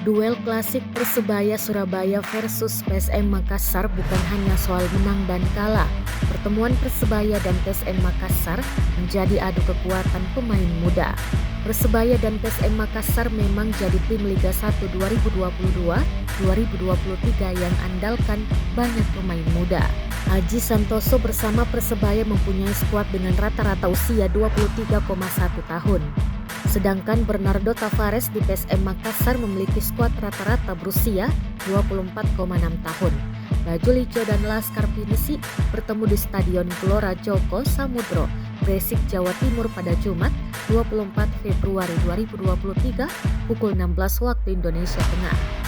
Duel klasik Persebaya Surabaya versus PSM Makassar bukan hanya soal menang dan kalah. Pertemuan Persebaya dan PSM Makassar menjadi adu kekuatan pemain muda. Persebaya dan PSM Makassar memang jadi tim Liga 1 2022-2023 yang andalkan banyak pemain muda. Aji Santoso bersama Persebaya mempunyai skuad dengan rata-rata usia 23,1 tahun. Sedangkan Bernardo Tavares di PSM Makassar memiliki skuad rata-rata berusia 24,6 tahun. Bajul Ijo dan Laskar Pinisi bertemu di Stadion Gelora Joko Samudro, Gresik, Jawa Timur pada Jumat 24 Februari 2023 pukul 16 waktu Indonesia Tengah.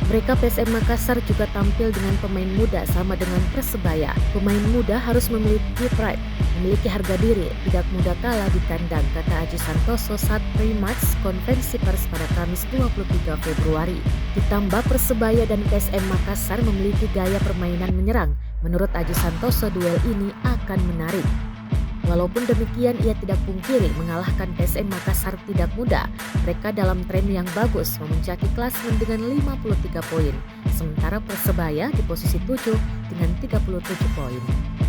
Mereka PSM Makassar juga tampil dengan pemain muda sama dengan Persebaya. Pemain muda harus memiliki pride, memiliki harga diri, tidak mudah kalah di kandang, kata Aji Santoso saat pre-match konferensi pers pada Kamis 23 Februari. Ditambah Persebaya dan PSM Makassar memiliki gaya permainan menyerang. Menurut Aji Santoso, duel ini akan menarik. Walaupun demikian, ia tidak pungkiri mengalahkan PSM Makassar tidak mudah. Mereka dalam tren yang bagus, memuncaki klasemen dengan 53 poin. Sementara Persebaya di posisi 7 dengan 37 poin.